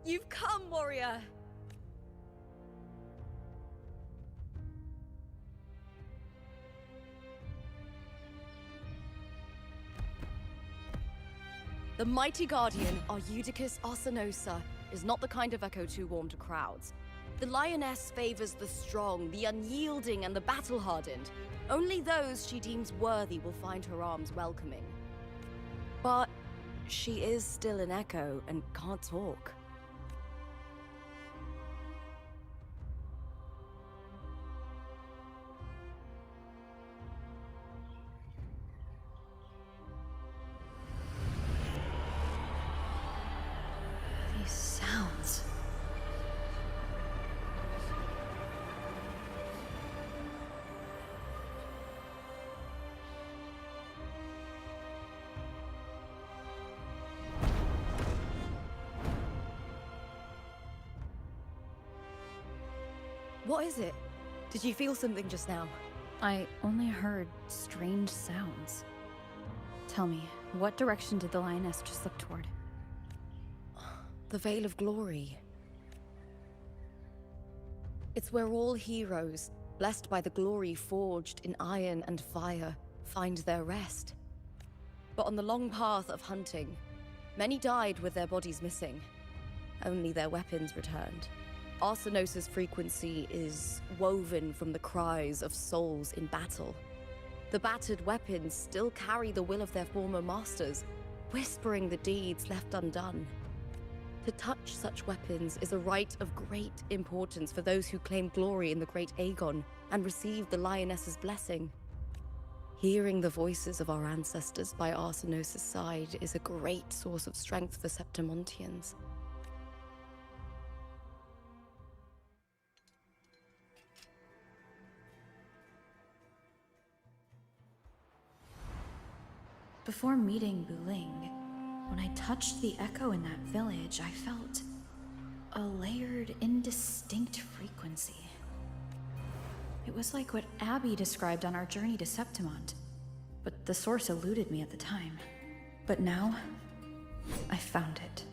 You've come, warrior! The mighty guardian, Eudicus Arsinosa, is not the kind of echo too warm to crowds. The lioness favors the strong, the unyielding, and the battle-hardened. Only those she deems worthy will find her arms welcoming. But she is still an echo and can't talk. These sounds. What is it? Did you feel something just now? I only heard strange sounds. Tell me, what direction did the lioness just look toward? The Veil of Glory. It's where all heroes, blessed by the glory forged in iron and fire, find their rest. But on the long path of hunting, many died with their bodies missing. Only their weapons returned. Arsinosa's frequency is woven from the cries of souls in battle. The battered weapons still carry the will of their former masters, whispering the deeds left undone. To touch such weapons is a rite of great importance for those who claim glory in the great Aegon and receive the lioness's blessing. Hearing the voices of our ancestors by Arsinosa's side is a great source of strength for Septimontians. Before meeting Buling, when I touched the echo in that village, I felt a layered, indistinct frequency. It was like what Abby described on our journey to Septimont, but the source eluded me at the time. But now, I found it.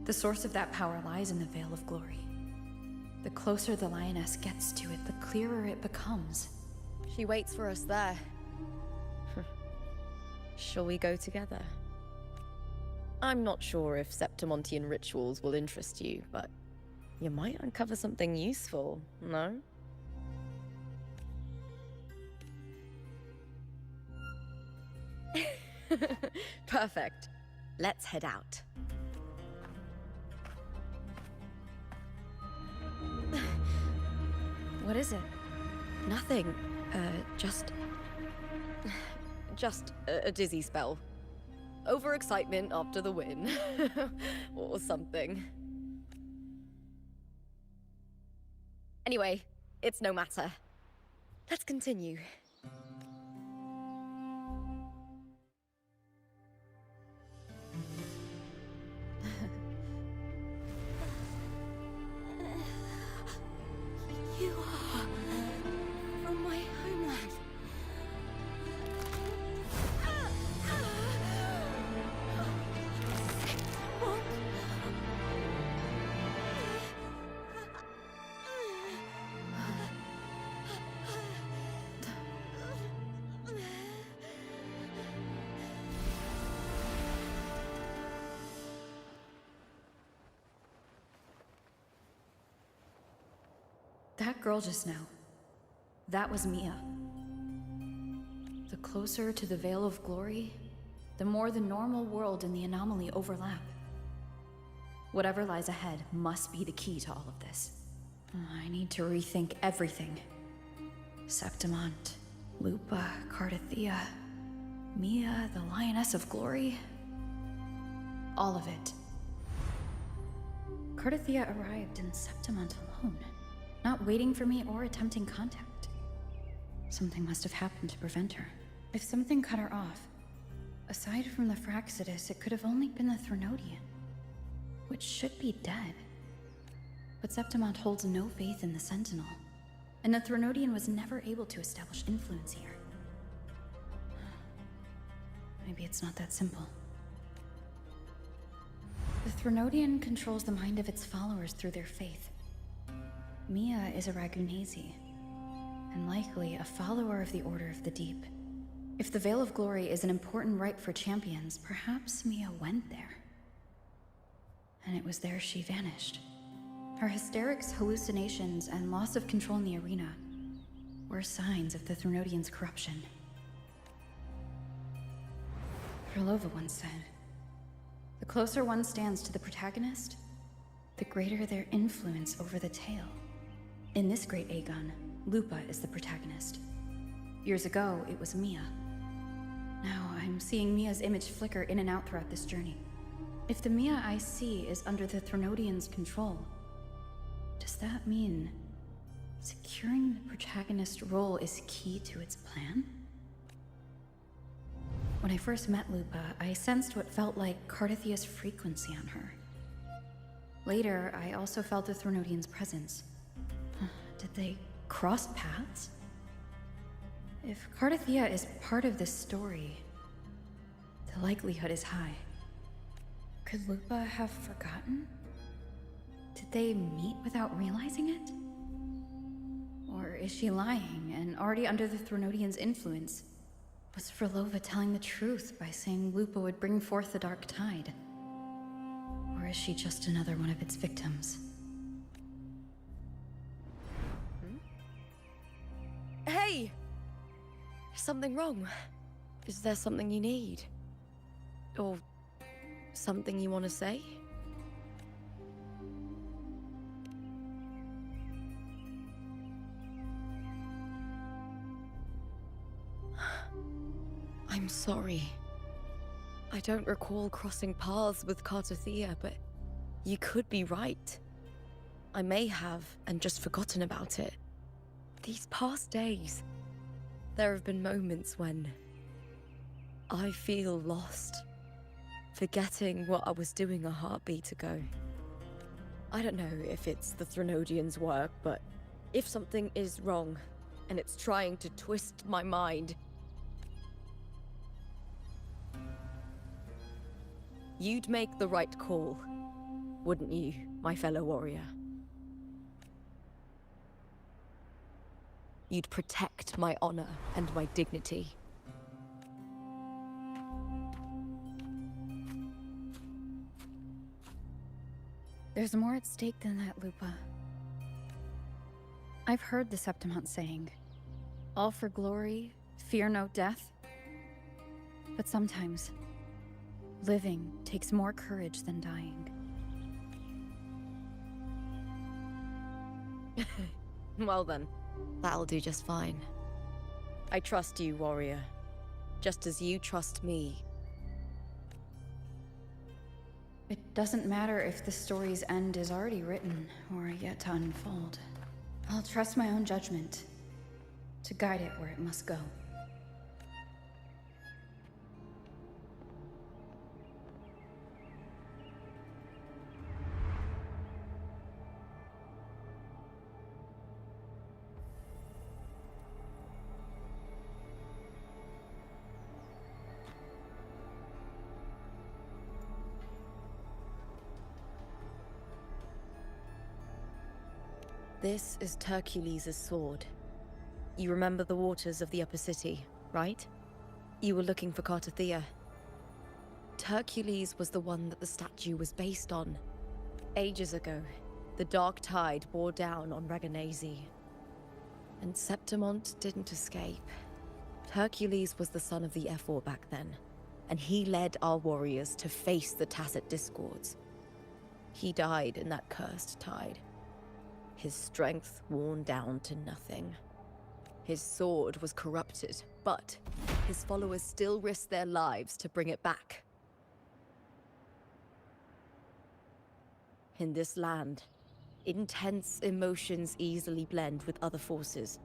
The source of that power lies in the Veil of Glory. The closer the lioness gets to it, the clearer it becomes. She waits for us there. Shall we go together? I'm not sure if Septimontian rituals will interest you, but you might uncover something useful, no? Perfect. Let's head out. What is it? Nothing. Just a dizzy spell. Overexcitement after the win. Or something. Anyway, it's no matter. Let's continue. You are from my homeland. What? That girl just now. That was Mia. The closer to the Veil of Glory, the more the normal world and the anomaly overlap. Whatever lies ahead must be the key to all of this. I need to rethink everything. Septimont, Lupa, Cardathea, Mia, the Lioness of Glory. All of it. Cardathea arrived in Septimont alone, not waiting for me or attempting contact. Something must have happened to prevent her. If something cut her off, aside from the Fraxidus, it could have only been the Threnodian, which should be dead. But Septimont holds no faith in the Sentinel, and the Threnodian was never able to establish influence here. Maybe it's not that simple. The Threnodian controls the mind of its followers through their faith. Mia is a Ragunasi, and likely a follower of the Order of the Deep. If the Veil of Glory is an important rite for champions, perhaps Mia went there. And it was there she vanished. Her hysterics, hallucinations, and loss of control in the arena were signs of the Threnodians' corruption. Frolova once said, "The closer one stands to the protagonist, the greater their influence over the tale." In this great Aegon, Lupa is the protagonist. Years ago, it was Mia. Now I'm seeing Mia's image flicker in and out throughout this journey. If the Mia I see is under the Threnodians' control, does that mean securing the protagonist role is key to its plan? When I first met Lupa, I sensed what felt like Cardathia's frequency on her. Later, I also felt the Threnodians' presence. Did they cross paths? If Cardathia is part of this story, the likelihood is high. Could Lupa have forgotten? Did they meet without realizing it? Or is she lying and already under the Threnodians' influence? Was Frolova telling the truth by saying Lupa would bring forth the Dark Tide? Or is she just another one of its victims? Hey! Is something wrong? Is there something you need? Or something you want to say? I'm sorry. I don't recall crossing paths with Cardathia, but you could be right. I may have, and just forgotten about it. These past days, there have been moments when I feel lost, forgetting what I was doing a heartbeat ago. I don't know if it's the Threnodians' work, but if something is wrong, and it's trying to twist my mind, you'd make the right call, wouldn't you, my fellow warrior? You'd protect my honor and my dignity. There's more at stake than that, Lupa. I've heard the Septimont saying, "All for glory, fear no death." But sometimes, living takes more courage than dying. Well then, that'll do just fine. I trust you, warrior. Just as you trust me. It doesn't matter if the story's end is already written or yet to unfold. I'll trust my own judgment to guide it where it must go. This is Hercules' sword. You remember the waters of the Upper City, right? You were looking for Cardathia. Hercules was the one that the statue was based on. Ages ago, the Dark Tide bore down on Ragunasi. And Septimont didn't escape. Hercules was the son of the Ephor back then, and he led our warriors to face the Tacit Discords. He died in that cursed tide. His strength worn down to nothing. His sword was corrupted, but his followers still risked their lives to bring it back. In this land, intense emotions easily blend with other forces.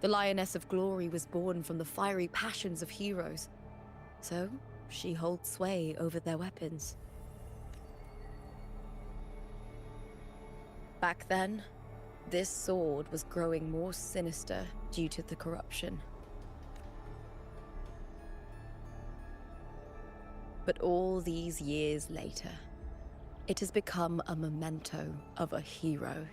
The Lioness of Glory was born from the fiery passions of heroes, so she holds sway over their weapons. Back then, this sword was growing more sinister due to the corruption. But all these years later, It has become a memento of a hero.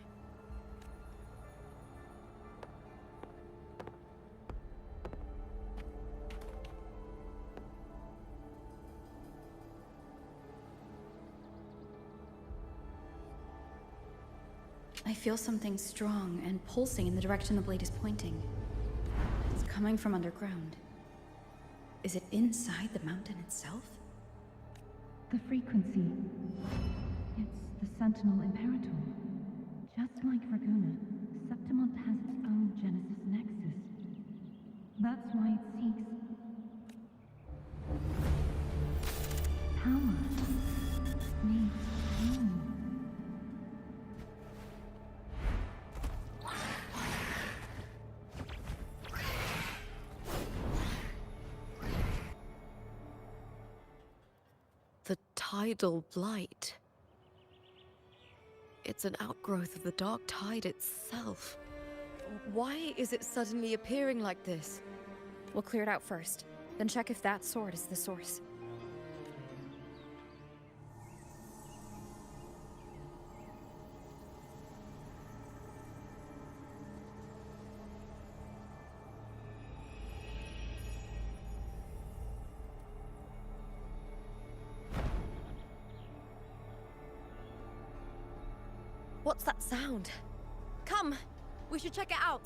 I feel something strong and pulsing in the direction the blade is pointing. It's coming from underground. Is it inside the mountain itself? The frequency. It's the Sentinel Imperator. Just like Raguna, Septimont has its own Genesis Nexus. That's why it seeks power. Needs home. The tidal blight. It's an outgrowth of the dark tide itself. Why is it suddenly appearing like this? We'll clear it out first, then check if that sword is the source. What's that sound? Come! We should check it out!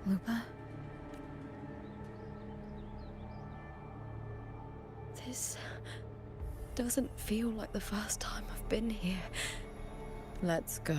Lupa? This doesn't feel like the first time I've been here. Let's go.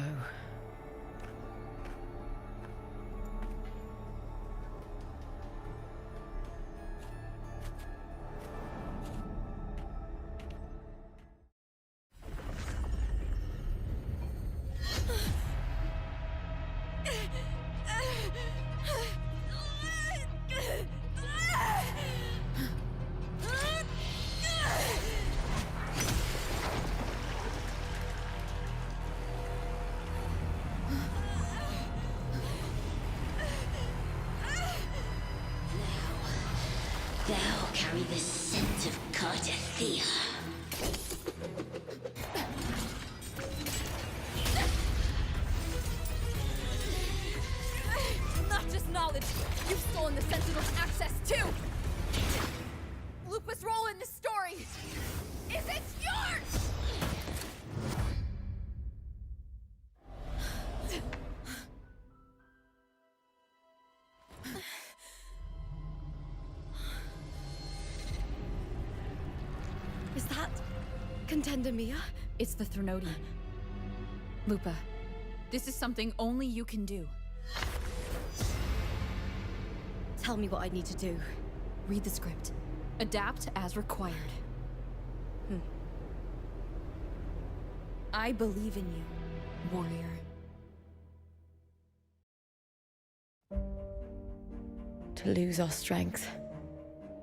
Thou carry the scent of Cardathea. Not just knowledge, you've stolen the Sentinel's access too! Lupa's role in this story is it yours! Is that Contender Mia? It's the Threnodian. Lupa, this is something only you can do. Tell me what I need to do. Read the script. Adapt as required. I believe in you, warrior. To lose our strength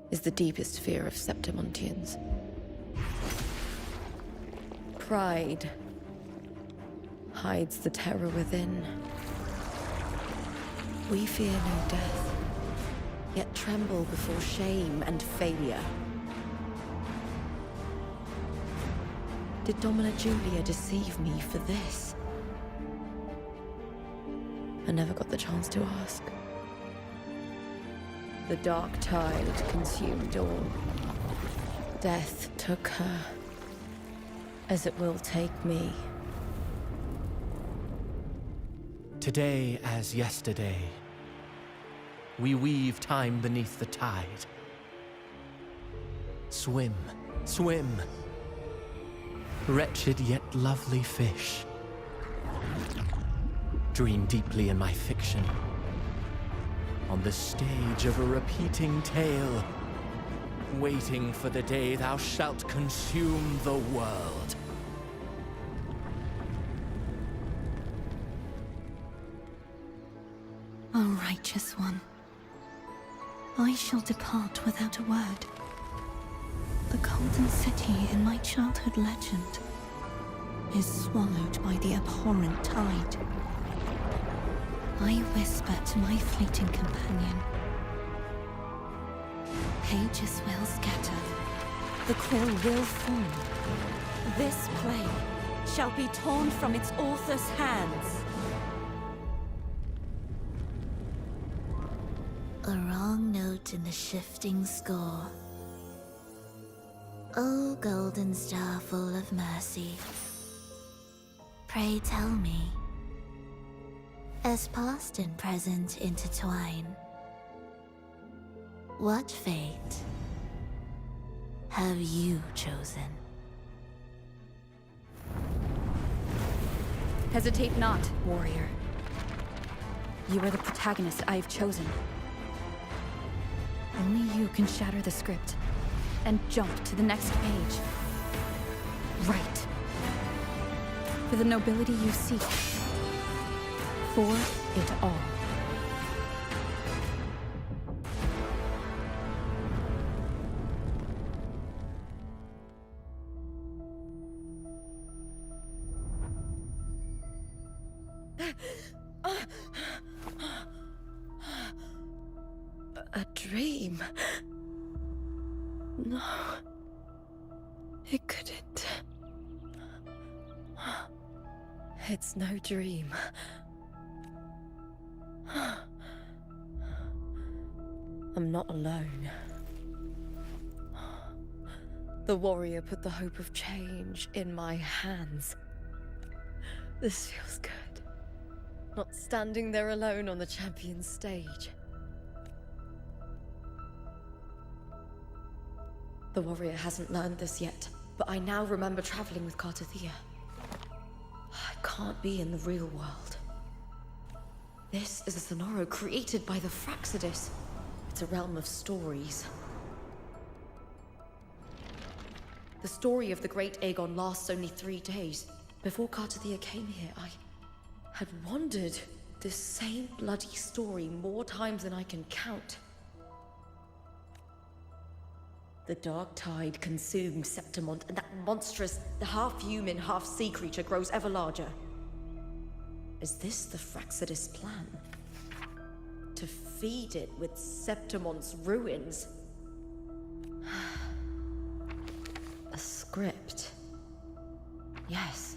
is the deepest fear of Septimontians. Pride hides the terror within. We fear no death, yet tremble before shame and failure. Did Domina Julia deceive me for this? I never got the chance to ask. The dark tide consumed all. Death took her, as it will take me. Today as yesterday, we weave time beneath the tide. Swim, swim, wretched yet lovely fish. Dream deeply in my fiction, on the stage of a repeating tale, waiting for the day thou shalt consume the world. O righteous one, I shall depart without a word. The golden city in my childhood legend is swallowed by the abhorrent tide. I whisper to my fleeting companion. Pages will scatter. The quill will form. This play shall be torn from its author's hands. A wrong note in the shifting score. O golden star full of mercy, pray tell me, as past and present intertwine, what fate have you chosen? Hesitate not, warrior. You are the protagonist I have chosen. Only you can shatter the script and jump to the next page. Right. For the nobility you seek. For it all. A dream? No. It couldn't. It's no dream. I'm not alone. The warrior put the hope of change in my hands. This feels good. Not standing there alone on the champion's stage. The warrior hasn't learned this yet, but I now remember traveling with Cartathea. I can't be in the real world. This is a Sonoro created by the Fraxidus. It's a realm of stories. The story of the great Aegon lasts only 3 days. Before Cartathea came here, I had wandered this same bloody story more times than I can count. The dark tide consumed Septimont, and that monstrous, half-human, half-sea creature grows ever larger. Is this the Fraxidus plan? To feed it with Septimont's ruins? A script. Yes,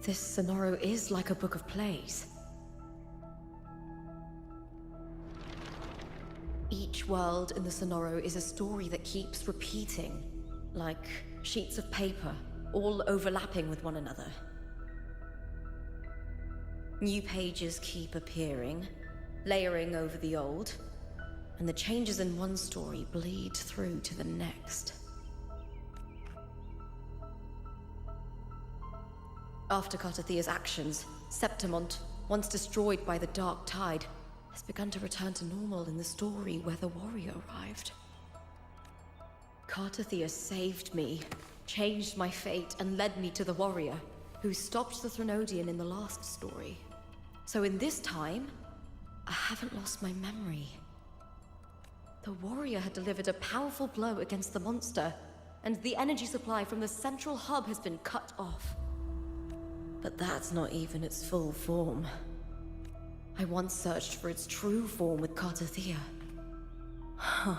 this Sonoro is like a book of plays. Each world in the Sonoro is a story that keeps repeating, like sheets of paper, all overlapping with one another. New pages keep appearing, layering over the old, and the changes in one story bleed through to the next. After Cartathea's actions, Septimont, once destroyed by the dark tide, has begun to return to normal in the story where the warrior arrived. Cartathea saved me, changed my fate, and led me to the warrior, who stopped the Threnodian in the last story. So in this time, I haven't lost my memory. The warrior had delivered a powerful blow against the monster, and the energy supply from the central hub has been cut off. But that's not even its full form. I once searched for its true form with Cartathea. Huh.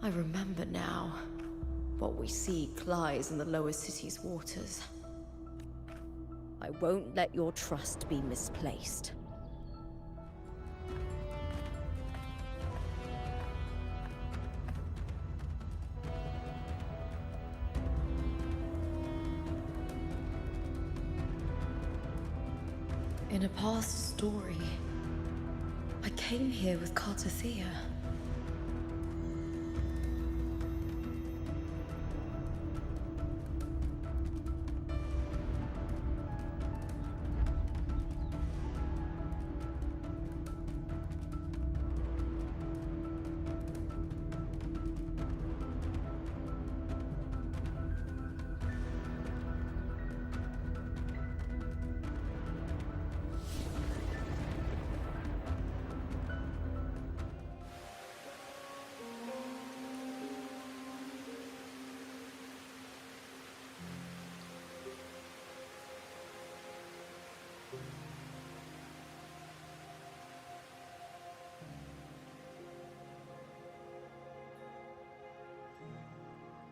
I remember now. What we seek lies in the lower city's waters. I won't let your trust be misplaced. In a past story, I came here with Cartothea.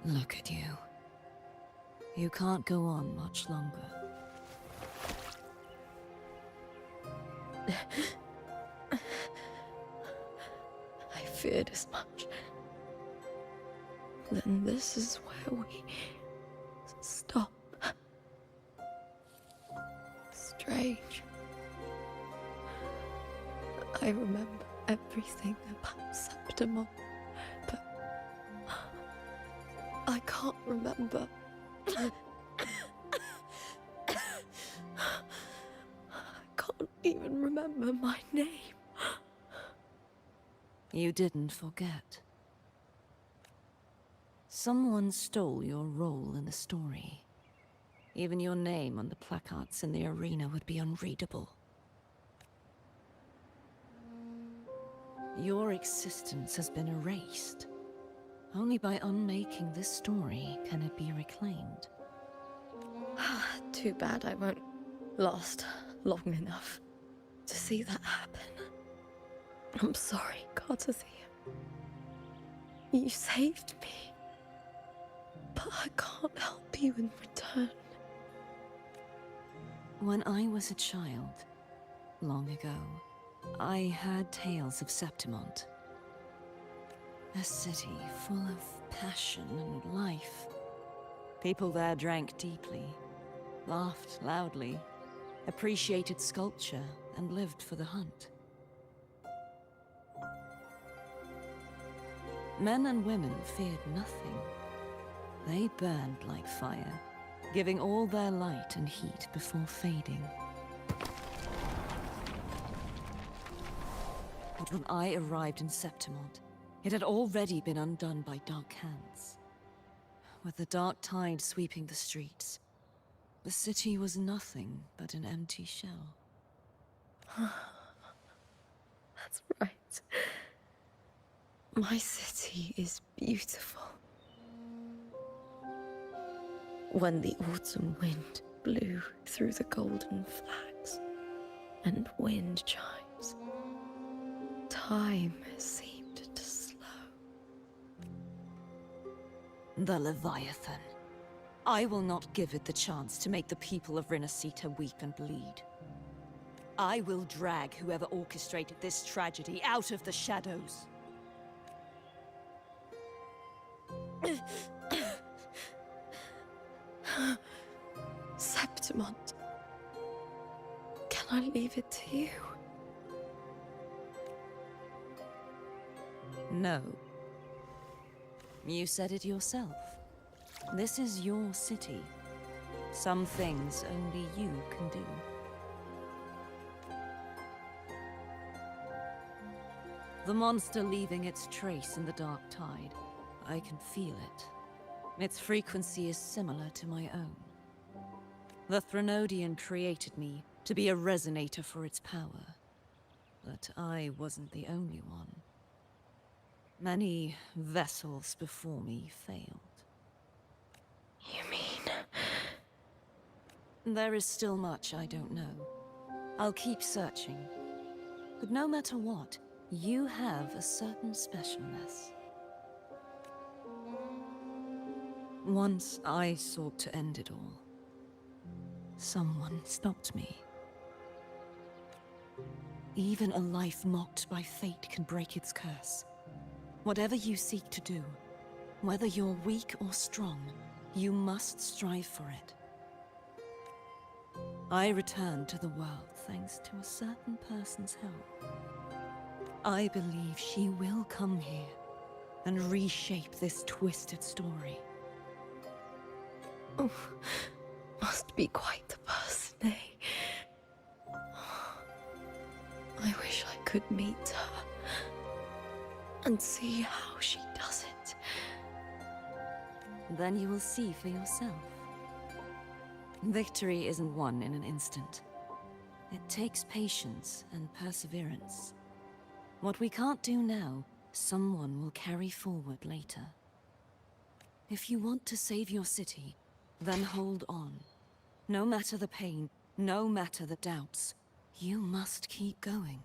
Look at you. You can't go on much longer. I feared as much. Then this is where we stop. Strange. I remember everything about Septimon, but I can't remember. I can't even remember my name. You didn't forget. Someone stole your role in the story. Even your name on the placards in the arena would be unreadable. Your existence has been erased. Only by unmaking this story can it be reclaimed. Too bad I won't last long enough to see that happen. I'm sorry, Cartothea. You saved me. But I can't help you in return. When I was a child, long ago, I heard tales of Septimont. A city full of passion and life. People there drank deeply, laughed loudly, appreciated sculpture, and lived for the hunt. Men and women feared nothing. They burned like fire, giving all their light and heat before fading. But when I arrived in Septimont, it had already been undone by dark hands. With the dark tide sweeping the streets, the city was nothing but an empty shell. That's right. My city is beautiful. When the autumn wind blew through the golden flags and wind chimes, time seemed to slow. The Leviathan. I will not give it the chance to make the people of Rinascita weep and bleed. I will drag whoever orchestrated this tragedy out of the shadows. Septimont, can I leave it to you? No. You said it yourself. This is your city. Some things only you can do. The monster leaving its trace in the dark tide. I can feel it. Its frequency is similar to my own. The Threnodian created me to be a resonator for its power. But I wasn't the only one. Many vessels before me failed. You mean? There is still much I don't know. I'll keep searching. But no matter what, you have a certain specialness. Once I sought to end it all. Someone stopped me. Even a life mocked by fate can break its curse. Whatever you seek to do, whether you're weak or strong, you must strive for it. I returned to the world thanks to a certain person's help. I believe she will come here and reshape this twisted story. Oh, must be quite the person, eh? I wish I could meet her and see how she does it. Then you will see for yourself. Victory isn't won in an instant. It takes patience and perseverance. What we can't do now, someone will carry forward later. If you want to save your city, then hold on. No matter the pain, no matter the doubts, you must keep going.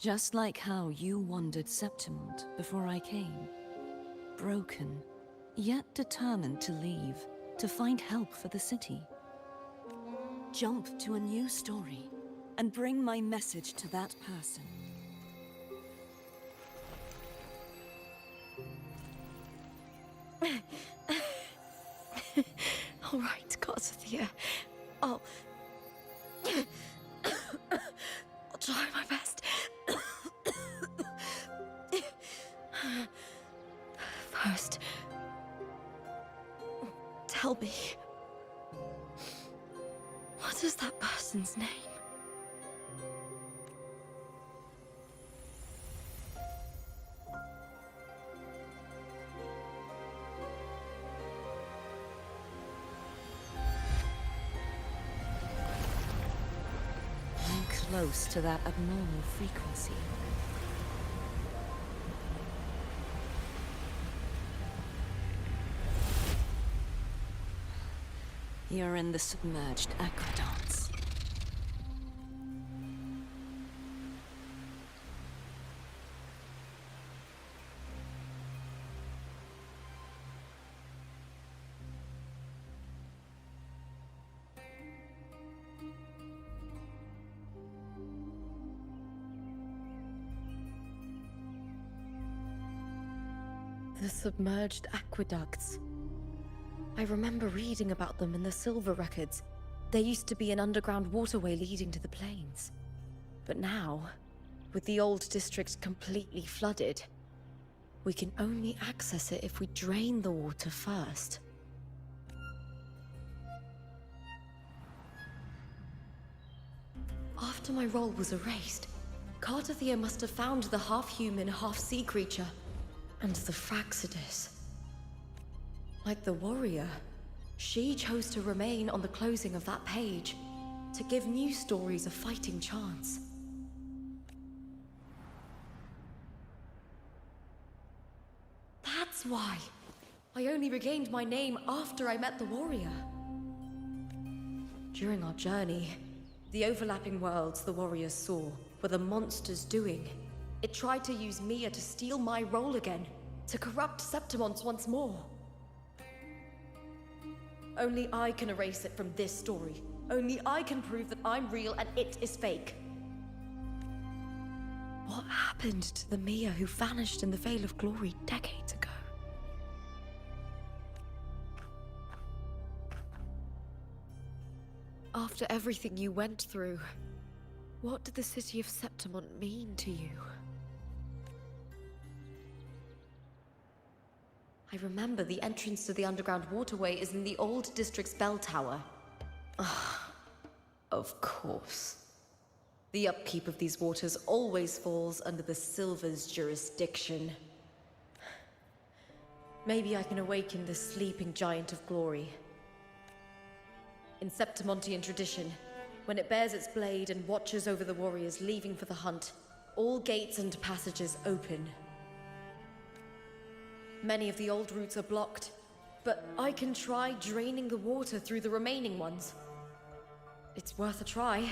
Just like how you wandered Septimont before I came. Broken, yet determined to leave, to find help for the city. Jump to a new story, and bring my message to that person. All right, Garcia. I'll try my best. First, tell me, what is that person's name? I'm close to that abnormal frequency. You're in the submerged aqueducts. The submerged aqueducts. I remember reading about them in the Silver Records. There used to be an underground waterway leading to the plains. But now, with the old district completely flooded, we can only access it if we drain the water first. After my role was erased, Cartathea must have found the half-human, half-sea creature, and the Fraxidus. Like the warrior, she chose to remain on the closing of that page, to give new stories a fighting chance. That's why I only regained my name after I met the warrior. During our journey, the overlapping worlds the warriors saw were the monsters doing. It tried to use Mia to steal my role again, to corrupt Septimont once more. Only I can erase it from this story. Only I can prove that I'm real and it is fake. What happened to the Mia who vanished in the Veil of Glory decades ago? After everything you went through, what did the city of Septimont mean to you? I remember the entrance to the underground waterway is in the old district's bell tower. Ah, of course. The upkeep of these waters always falls under the Silver's jurisdiction. Maybe I can awaken the sleeping giant of glory. In Septimontian tradition, when it bears its blade and watches over the warriors leaving for the hunt, all gates and passages open. Many of the old routes are blocked, but I can try draining the water through the remaining ones. It's worth a try.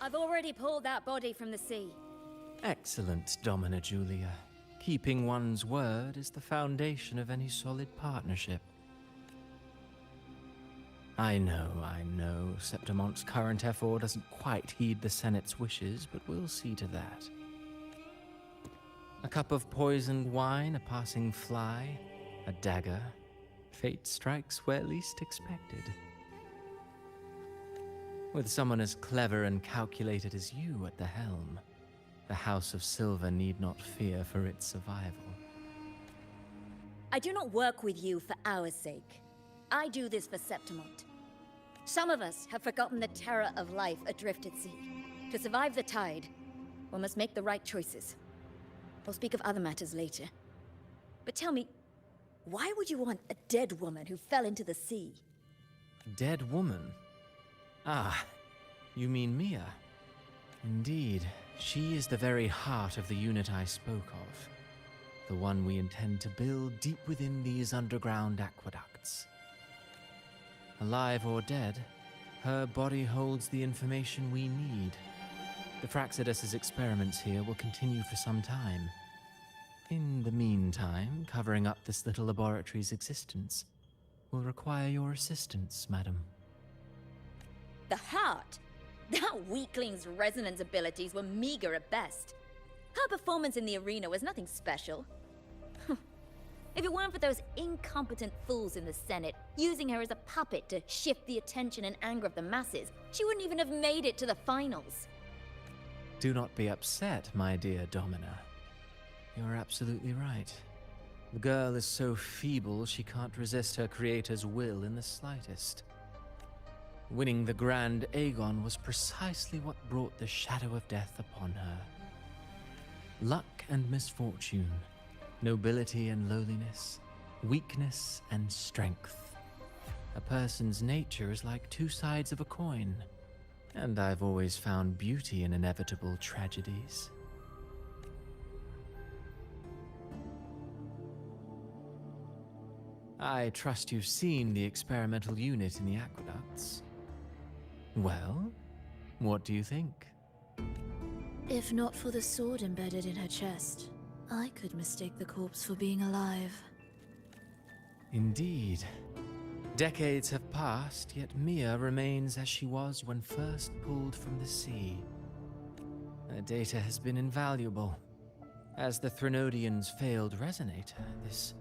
I've already pulled that body from the sea. Excellent, Domina Julia. Keeping one's word is the foundation of any solid partnership. I know. Septimonte's current effort doesn't quite heed the Senate's wishes, but we'll see to that. A cup of poisoned wine, a passing fly, a dagger. Fate strikes where least expected. With someone as clever and calculated as you at the helm, the House of Silver need not fear for its survival. I do not work with you for our sake. I do this for Septimont. Some of us have forgotten the terror of life adrift at sea. To survive the tide, one must make the right choices. We'll speak of other matters later. But tell me, why would you want a dead woman who fell into the sea? Dead woman? Ah, you mean Mia? Indeed, she is the very heart of the unit I spoke of. The one we intend to build deep within these underground aqueducts. Alive or dead, her body holds the information we need. The Fraxidus's experiments here will continue for some time. In the meantime, covering up this little laboratory's existence will require your assistance, madam. The heart? That weakling's resonance abilities were meager at best. Her performance in the arena was nothing special. If it weren't for those incompetent fools in the Senate using her as a puppet to shift the attention and anger of the masses, she wouldn't even have made it to the finals. Do not be upset, my dear Domina. You're absolutely right. The girl is so feeble she can't resist her creator's will in the slightest. Winning the Grand Aegon was precisely what brought the shadow of death upon her. Luck and misfortune, nobility and lowliness, weakness and strength. A person's nature is like two sides of a coin, and I've always found beauty in inevitable tragedies. I trust you've seen the experimental unit in the aqueducts. Well, what do you think? If not for the sword embedded in her chest, I could mistake the corpse for being alive. Indeed. Decades have passed, yet Mia remains as she was when first pulled from the sea. Her data has been invaluable. As the Threnodian's failed resonator, this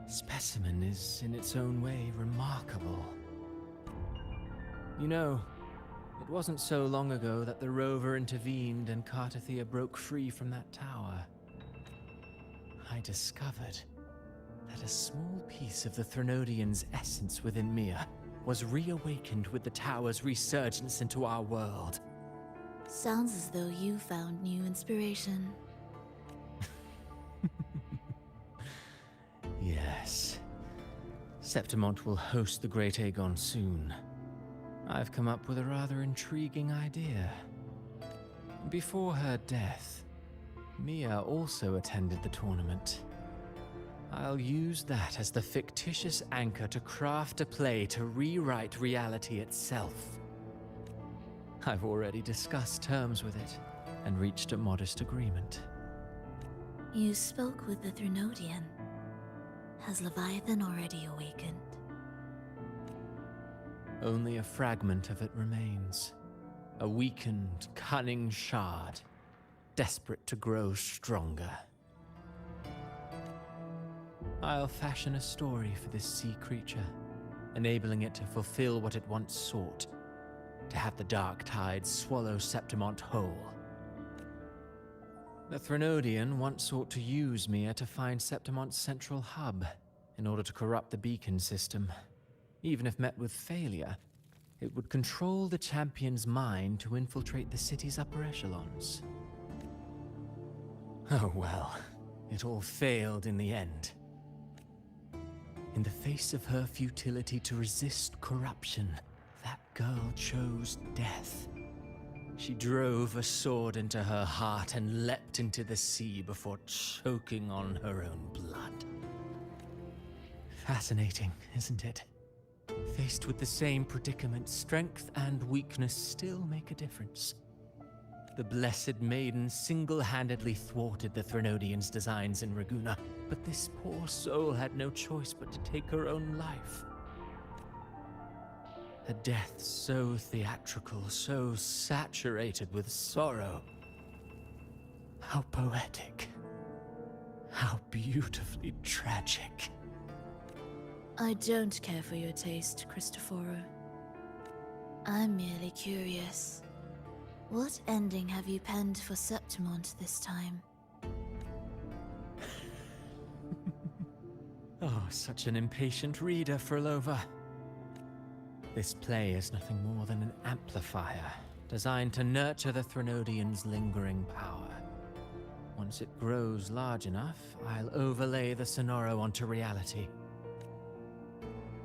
specimen is, in its own way, remarkable. You know, it wasn't so long ago that the rover intervened and Cartathea broke free from that tower. I discovered that a small piece of the Threnodian's essence within Mia was reawakened with the tower's resurgence into our world. Sounds as though you found new inspiration. Yes. Septimont will host the Great Aegon soon. I've come up with a rather intriguing idea. Before her death, Mia also attended the tournament. I'll use that as the fictitious anchor to craft a play to rewrite reality itself. I've already discussed terms with it and reached a modest agreement. You spoke with the Threnodian. Has Leviathan already awakened? Only a fragment of it remains. A weakened, cunning shard, desperate to grow stronger. I'll fashion a story for this sea creature, enabling it to fulfill what it once sought, to have the dark tide swallow Septimont whole. The Threnodian once sought to use Mia to find Septimont's central hub in order to corrupt the beacon system. Even if met with failure, it would control the champion's mind to infiltrate the city's upper echelons. Oh well, it all failed in the end. In the face of her futility to resist corruption, that girl chose death. She drove a sword into her heart and leapt into the sea before choking on her own blood. Fascinating, isn't it? Faced with the same predicament, strength and weakness still make a difference. The Blessed Maiden single-handedly thwarted the Threnodians' designs in Raguna, but this poor soul had no choice but to take her own life. A death so theatrical, so saturated with sorrow. How poetic. How beautifully tragic. I don't care for your taste, Cristoforo. I'm merely curious. What ending have you penned for Septimont this time? Oh, such an impatient reader, Frolova. This play is nothing more than an amplifier, designed to nurture the Threnodians' lingering power. Once it grows large enough, I'll overlay the Sonoro onto reality.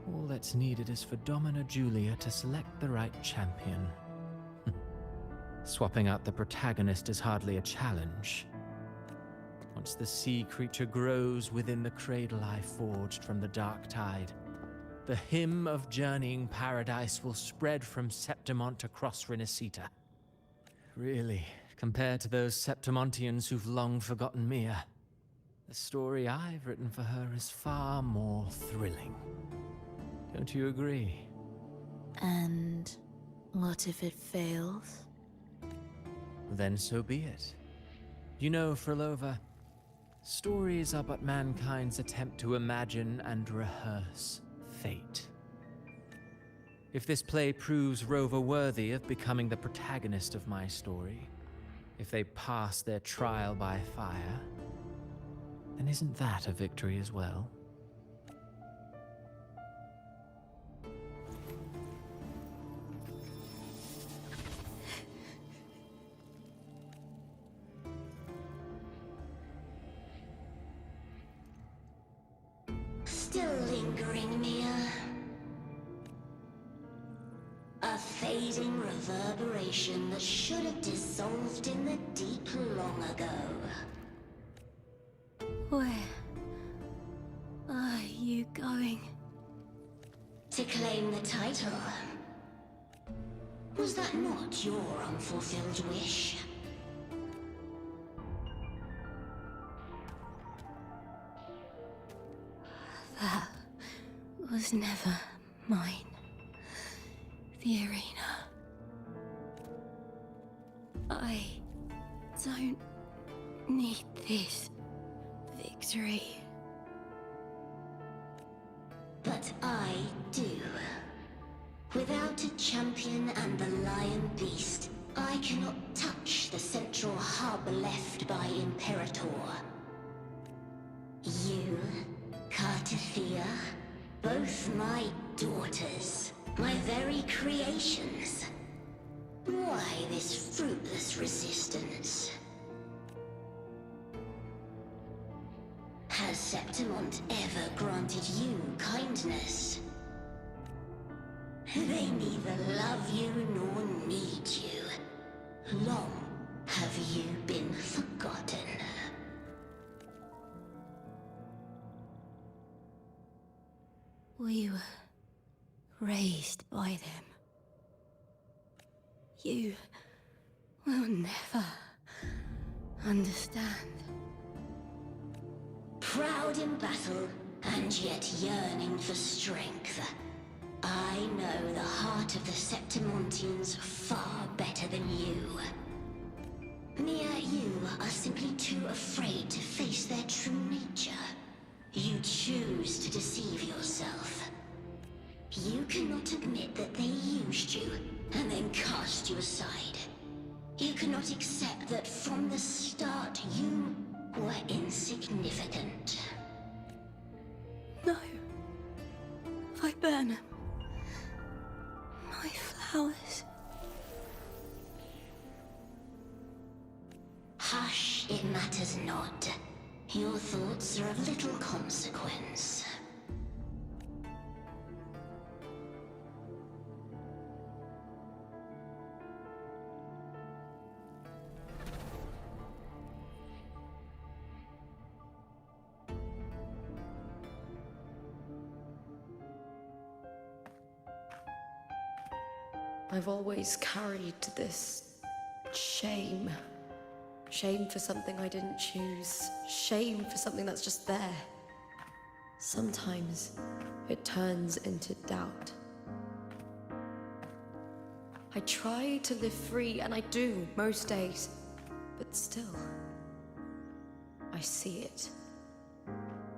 All that's needed is for Domina Julia to select the right champion. Swapping out the protagonist is hardly a challenge. Once the sea creature grows within the cradle I forged from the dark tide, the hymn of journeying paradise will spread from Septimont across Renacita. Really, compared to those Septimontians who've long forgotten Mia, the story I've written for her is far more thrilling. Don't you agree? And what if it fails? Then so be it. You know, Frolova, stories are but mankind's attempt to imagine and rehearse fate. If this play proves Rover worthy of becoming the protagonist of my story, if they pass their trial by fire, then isn't that a victory as well? Still lingering, Mia. A fading reverberation that should have dissolved in the deep long ago. Where are you going? To claim the title. Was that not your unfulfilled wish? That was never mine. The arena. I don't need this victory. But I do. Without a champion and the lion beast, I cannot touch the central hub left by Imperator. You, Cartathea, both my daughters, my very creations. Why this fruitless resistance? Has Septimont ever granted you kindness? They neither love you nor need you. Long have you been forgotten. We were raised by them. You will never understand. Proud in battle, and yet yearning for strength. I know the heart of the Septimontians far better than you. Mia, you are simply too afraid to face their true nature. You choose to deceive yourself. You cannot admit that they used you, and then cast you aside. You cannot accept that from the start you were insignificant. No. I burn them. My flowers. Hush, it matters not. Your thoughts are of little consequence. I've always carried this Shame. Shame for something I didn't choose. Shame for something that's just there. Sometimes it turns into doubt. I try to live free, and I do most days, but still, I see it.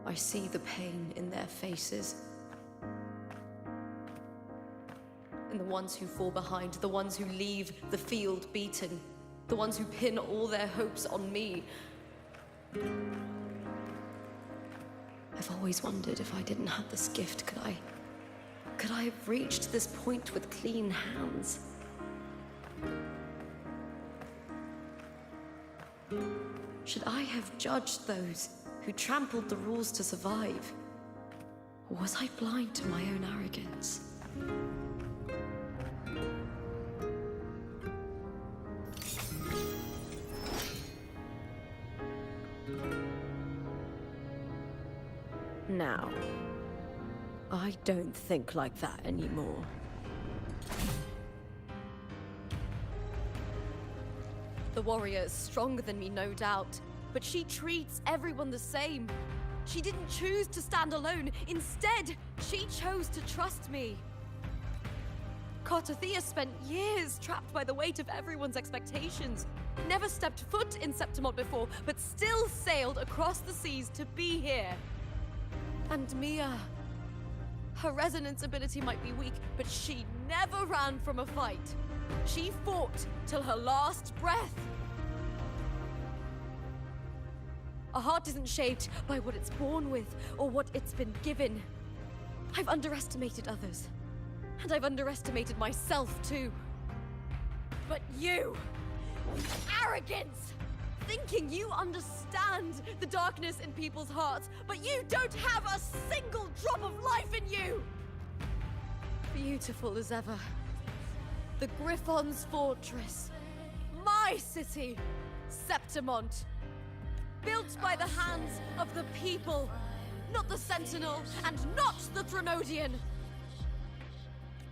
I see the pain in their faces. In the ones who fall behind, the ones who leave the field beaten, the ones who pin all their hopes on me. I've always wondered if I didn't have this gift, could I have reached this point with clean hands? Should I have judged those who trampled the rules to survive? Or was I blind to my own arrogance? Now, I don't think like that anymore. The warrior is stronger than me, no doubt, but she treats everyone the same. She didn't choose to stand alone. Instead, she chose to trust me. Cartothea spent years trapped by the weight of everyone's expectations. Never stepped foot in Septimont before, but still sailed across the seas to be here. And Mia, her resonance ability might be weak, but she never ran from a fight. She fought till her last breath. A heart isn't shaped by what it's born with or what it's been given. I've underestimated others, and I've underestimated myself too. But you, arrogance! Thinking you understand the darkness in people's hearts, but you don't have a single drop of life in you! Beautiful as ever. The Griffon's fortress. My city, Septimont. Built by the hands of the people, not the Sentinel, and not the Threnodian.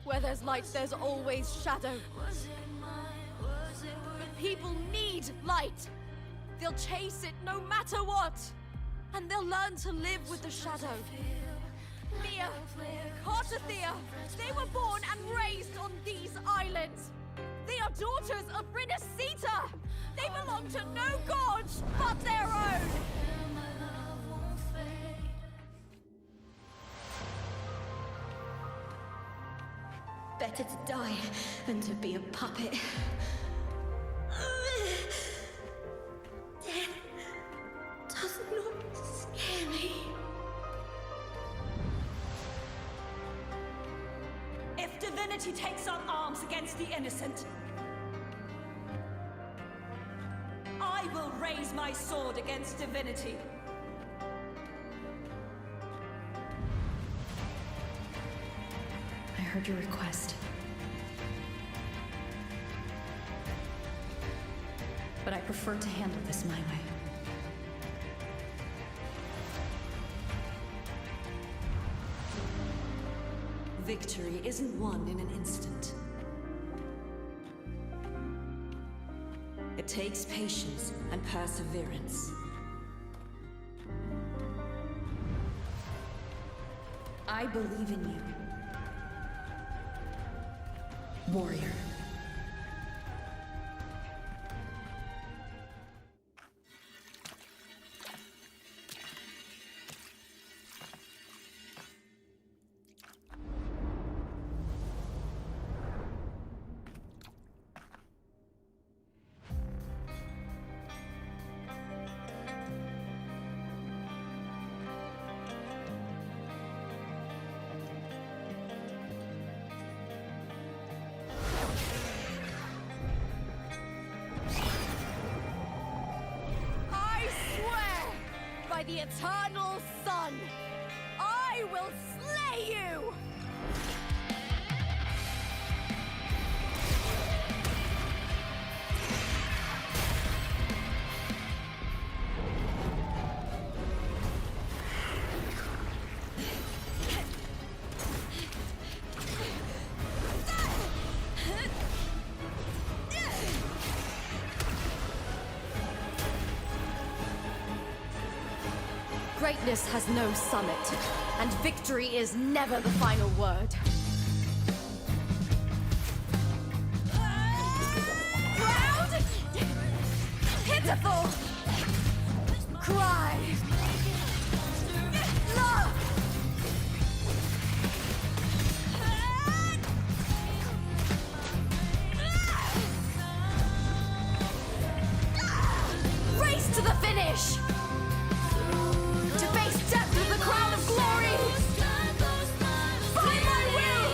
Where there's light, there's always shadow. But people need light. They'll chase it no matter what. And they'll learn to live with the shadow. Mia, Cartothea, they were born and raised on these islands. They are daughters of Brinacita. They belong to no gods but their own. Better to die than to be a puppet. Death does not scare me. If divinity takes up arms against the innocent, I will raise my sword against divinity. I heard your request. But I prefer to handle this my way. Victory isn't won in an instant. It takes patience and perseverance. I believe in you, warrior. By the eternal sun, I will slay you! Greatness has no summit, and victory is never the final word. Proud! Pitiful! Cry! Love! Race to the finish! To face death with the crown of glory! By my will!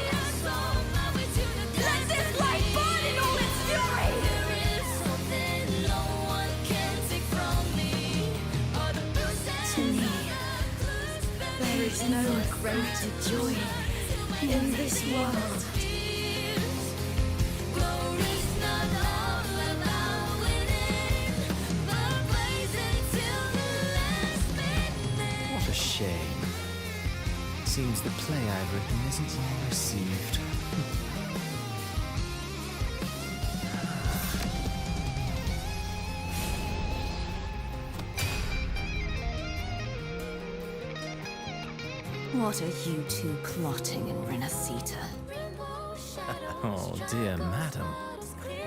Let this light burn in all its fury! To me, there is no greater joy in this world. What a shame. Seems the play I've written isn't well received. What are you two plotting in Renacita? Oh, dear madam.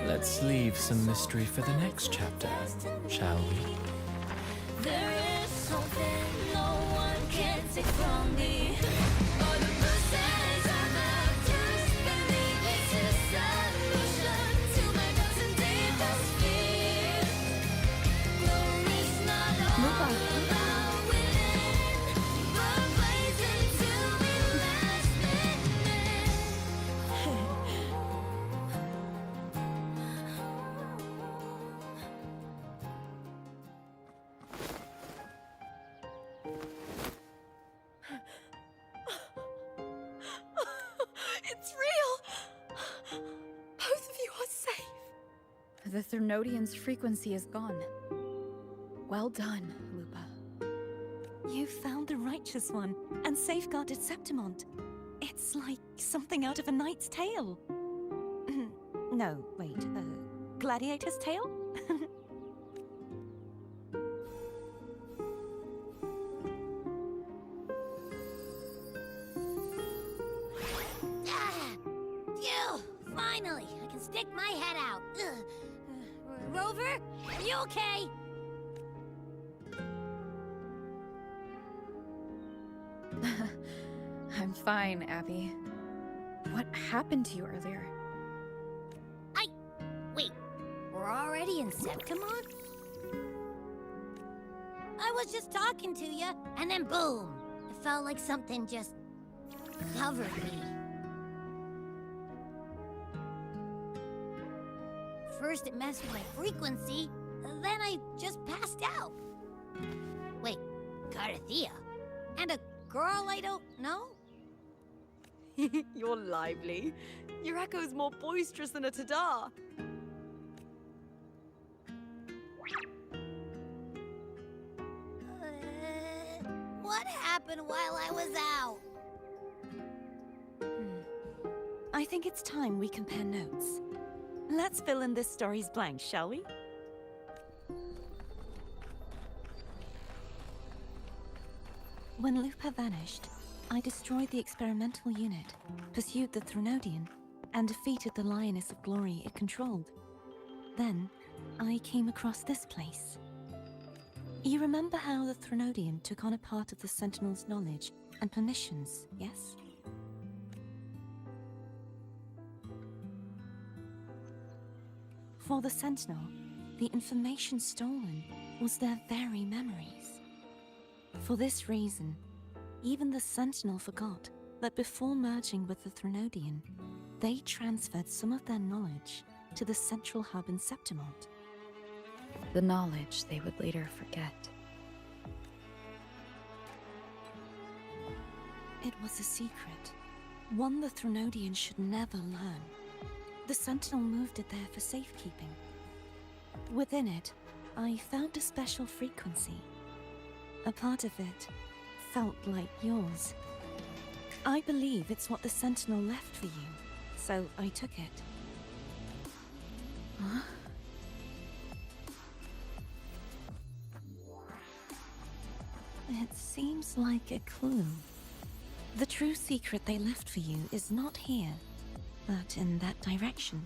Let's leave some mystery for the next chapter, shall we? There is something no one can take from me. All the bruises I've just believe it's a solution to my doubts and deepest fears. Glory's not all about winning, but blazing till we last minute. It's real! Both of you are safe. The Threnodian's frequency is gone. Well done, Lupa. You found the righteous one and safeguarded Septimont. It's like something out of a knight's tale. No, wait, gladiator's tale? Phew! Finally, I can stick my head out. Rover, are you okay? I'm fine, Abby. What happened to you earlier? Wait, we're already in Septimont? I was just talking to you, and then boom! It felt like something just covered me. First it messed with my frequency, then I just passed out. Wait, Carthea? And a girl I don't know? You're lively. Your echo's more boisterous than a Tadar. What happened while I was out? I think it's time we compare notes. Let's fill in this story's blanks, shall we? When Lupa vanished, I destroyed the experimental unit, pursued the Threnodian, and defeated the Lioness of Glory it controlled. Then, I came across this place. You remember how the Threnodian took on a part of the Sentinel's knowledge and permissions, yes? For the Sentinel, the information stolen was their very memories. For this reason, even the Sentinel forgot that before merging with the Threnodian, they transferred some of their knowledge to the central hub in Septimont. The knowledge they would later forget. It was a secret, one the Threnodian should never learn. The Sentinel moved it there for safekeeping. Within it, I found a special frequency. A part of it felt like yours. I believe it's what the Sentinel left for you, so I took it. It seems like a clue. The true secret they left for you is not here, but in that direction.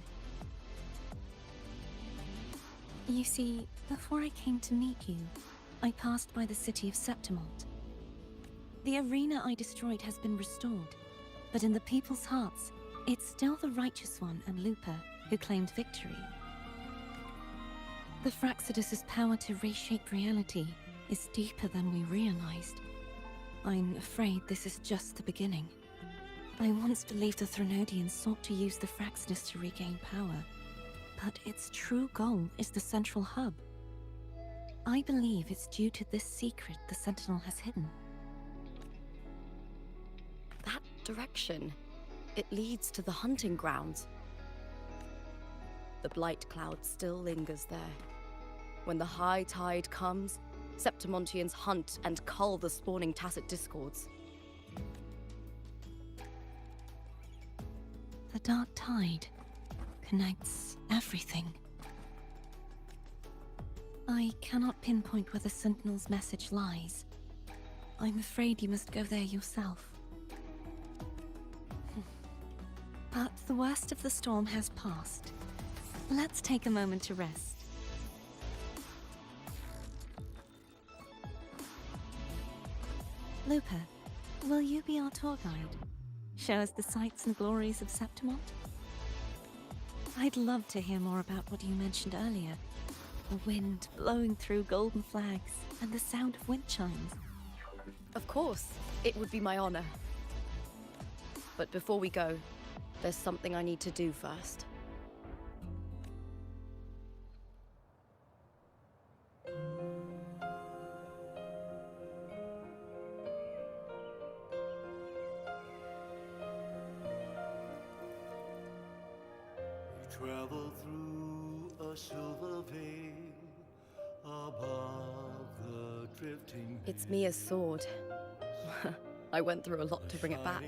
You see, before I came to meet you, I passed by the city of Septimont. The arena I destroyed has been restored, but in the people's hearts, it's still the Righteous One and Lupa who claimed victory. The Fraxidus' power to reshape reality is deeper than we realized. I'm afraid this is just the beginning. I once believed the Threnodians sought to use the Fraxidus to regain power, but its true goal is the central hub. I believe it's due to this secret the Sentinel has hidden. That direction, it leads to the hunting grounds. The blight cloud still lingers there. When the high tide comes, Septimontians hunt and cull the spawning Tacit Discords. The dark tide connects everything. I cannot pinpoint where the Sentinel's message lies. I'm afraid you must go there yourself. But the worst of the storm has passed. Let's take a moment to rest. Lupa, will you be our tour guide? Show us the sights and glories of Septimont? I'd love to hear more about what you mentioned earlier. The wind blowing through golden flags and the sound of wind chimes. Of course, it would be my honor. But before we go, there's something I need to do first. Travel through a silver veil above the drifting. It's Mia's sword. I went through a lot to bring it back.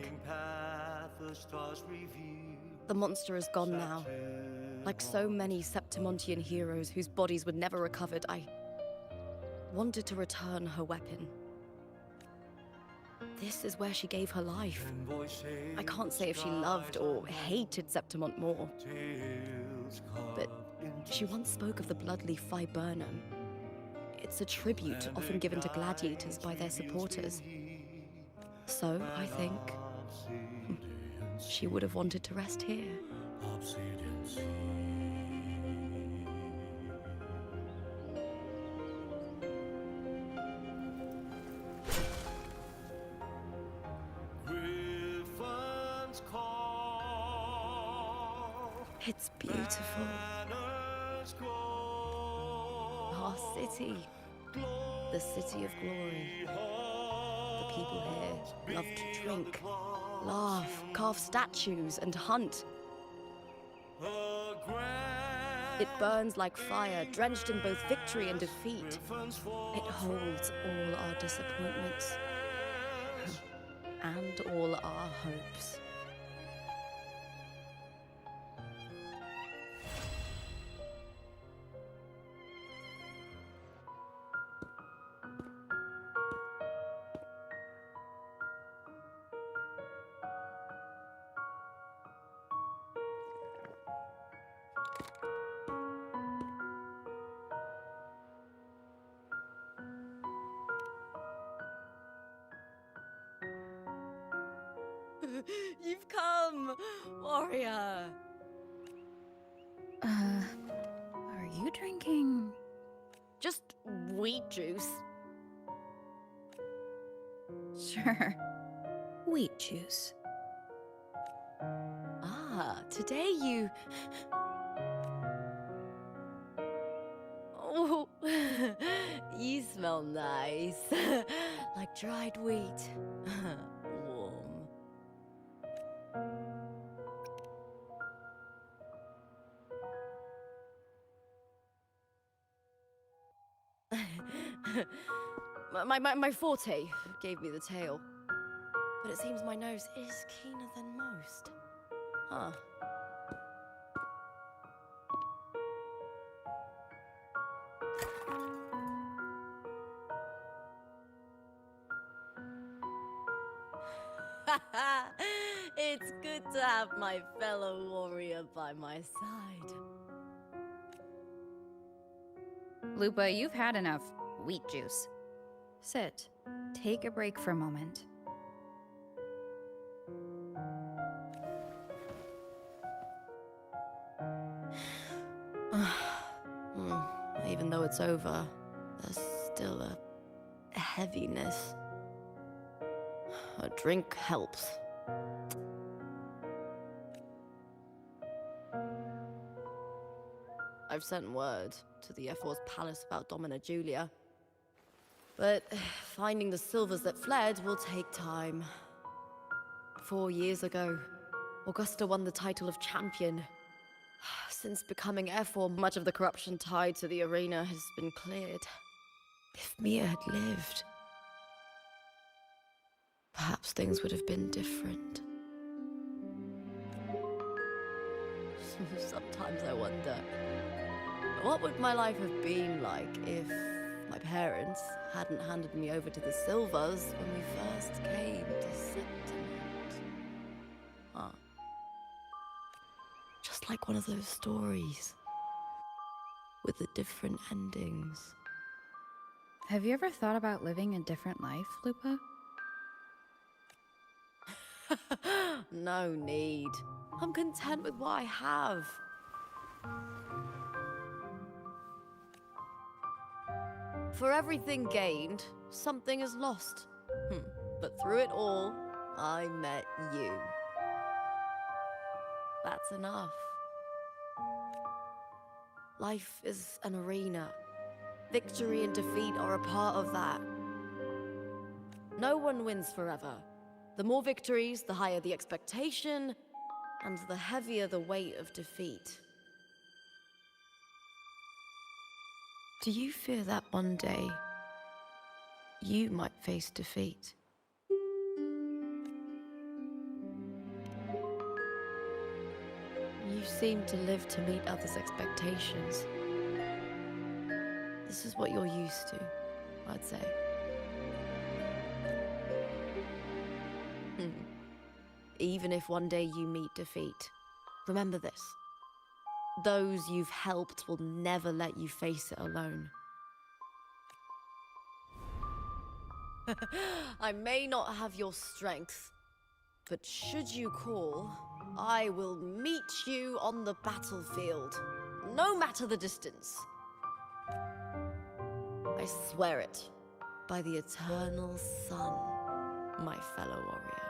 The monster is gone now. Like so many Septimontian heroes whose bodies were never recovered, I wanted to return her weapon. This is where she gave her life. I can't say if she loved or hated Septimont more. But she once spoke of the bloodleaf viburnum. It's a tribute often given to gladiators by their supporters. So, I think, she would have wanted to rest here. It's beautiful. Our city. The city of glory. The people here love to drink, laugh, carve statues, and hunt. It burns like fire, drenched in both victory and defeat. It holds all our disappointments and all our hopes. You've come, warrior! Are you drinking? Just wheat juice. Sure. Wheat juice. Ah, today you... Oh, you smell nice. Like dried wheat. Warm. My forte gave me the tail. But it seems my nose is keener than most. Huh. It's good to have my fellow warrior by my side. Lupa, you've had enough wheat juice. Sit. Take a break for a moment. Even though it's over, there's still a heaviness. A drink helps. I've sent word to the F4's palace about Domina Julia. But finding the silvers that fled will take time. 4 years ago, Augusta won the title of champion. Since becoming F4, much of the corruption tied to the arena has been cleared. If Mia had lived, perhaps things would have been different. Sometimes I wonder, what would my life have been like if my parents hadn't handed me over to the Silvers when we first came to Septimont? Huh. Just like one of those stories, with the different endings. Have you ever thought about living a different life, Lupa? No need. I'm content with what I have. For everything gained, something is lost. But through it all, I met you. That's enough. Life is an arena. Victory and defeat are a part of that. No one wins forever. The more victories, the higher the expectation, and the heavier the weight of defeat. Do you fear that one day you might face defeat? You seem to live to meet others' expectations. This is what you're used to, I'd say. Even if one day you meet defeat, remember this. Those you've helped will never let you face it alone. I may not have your strength, but should you call, I will meet you on the battlefield, no matter the distance. I swear it, by the eternal sun, my fellow warrior.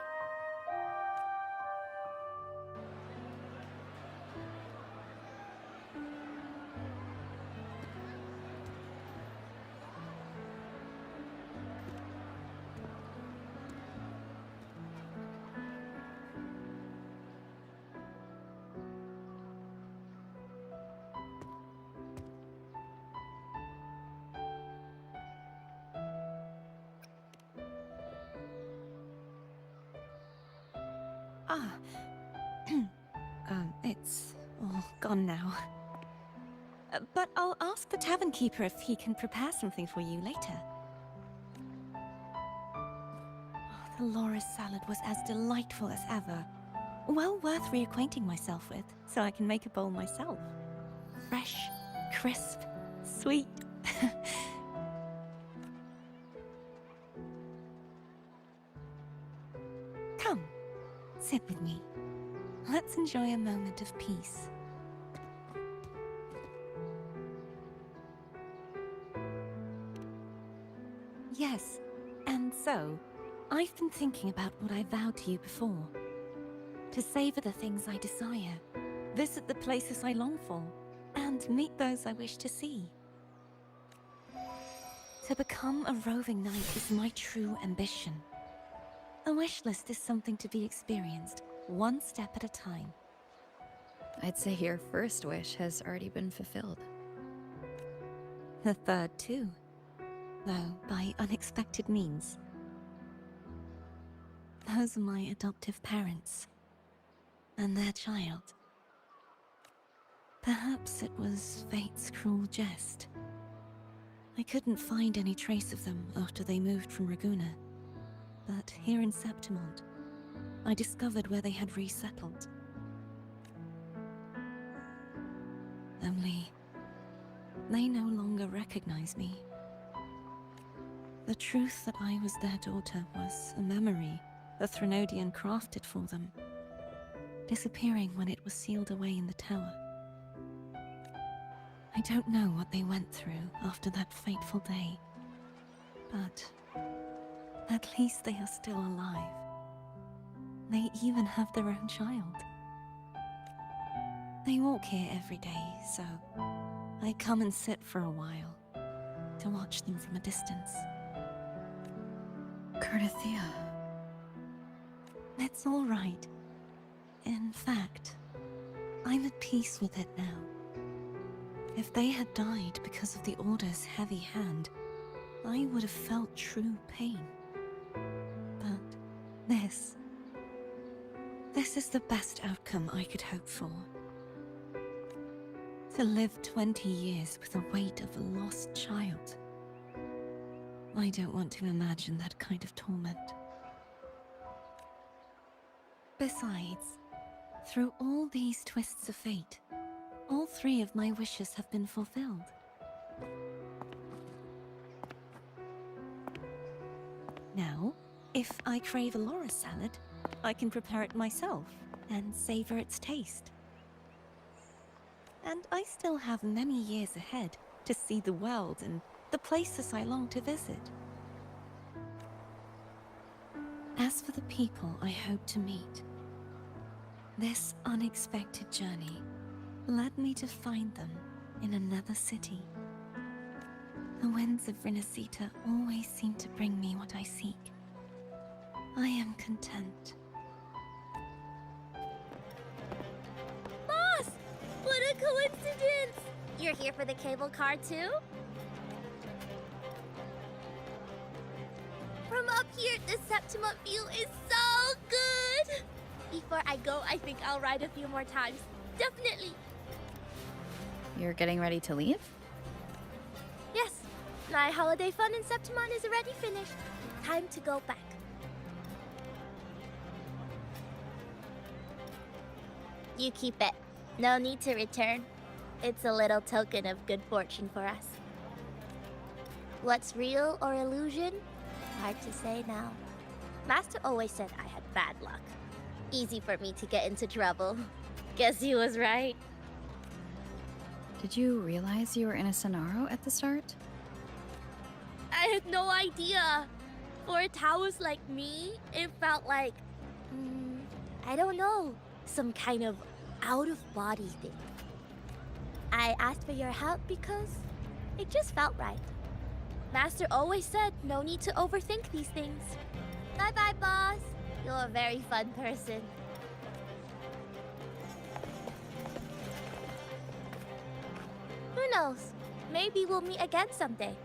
It's all gone now. But I'll ask the tavern keeper if he can prepare something for you later. The Loris salad was as delightful as ever. Well worth reacquainting myself with, so I can make a bowl myself. Fresh, crisp, sweet. Come, sit with me. Let's enjoy a moment of peace. Yes, and so, I've been thinking about what I vowed to you before. To savor the things I desire, visit the places I long for, and meet those I wish to see. To become a roving knight is my true ambition. A wish list is something to be experienced, one step at a time. I'd say your first wish has already been fulfilled. The third too, though by unexpected means. Those are my adoptive parents, and their child. Perhaps it was fate's cruel jest. I couldn't find any trace of them after they moved from Raguna, but here in Septimont, I discovered where they had resettled. Only, they no longer recognize me. The truth that I was their daughter was a memory the Threnodian crafted for them, disappearing when it was sealed away in the tower. I don't know what they went through after that fateful day, but at least they are still alive. They even have their own child. They walk here every day, so I come and sit for a while to watch them from a distance. Curtithia. It's all right. In fact, I'm at peace with it now. If they had died because of the Order's heavy hand, I would have felt true pain. But this is the best outcome I could hope for. To live 20 years with the weight of a lost child. I don't want to imagine that kind of torment. Besides, through all these twists of fate, all 3 of my wishes have been fulfilled. Now, if I crave a Laura salad, I can prepare it myself and savor its taste. And I still have many years ahead to see the world and the places I long to visit. As for the people I hope to meet, this unexpected journey led me to find them in another city. The winds of Rinasita always seem to bring me what I seek. I am content. Boss! What a coincidence! You're here for the cable car too? From up here, the Septimont view is so good! Before I go, I think I'll ride a few more times. Definitely! You're getting ready to leave? Yes, my holiday fun in Septimont is already finished. Time to go back. You keep it. No need to return. It's a little token of good fortune for us. What's real or illusion? Hard to say now. Master always said I had bad luck. Easy for me to get into trouble. Guess he was right. Did you realize you were in a Sonaro at the start? I had no idea. For a Taoist like me, it felt like... I don't know. Some kind of out-of-body thing. I asked for your help because it just felt right. Master always said no need to overthink these things. Bye-bye, boss. You're a very fun person. Who knows? Maybe we'll meet again someday.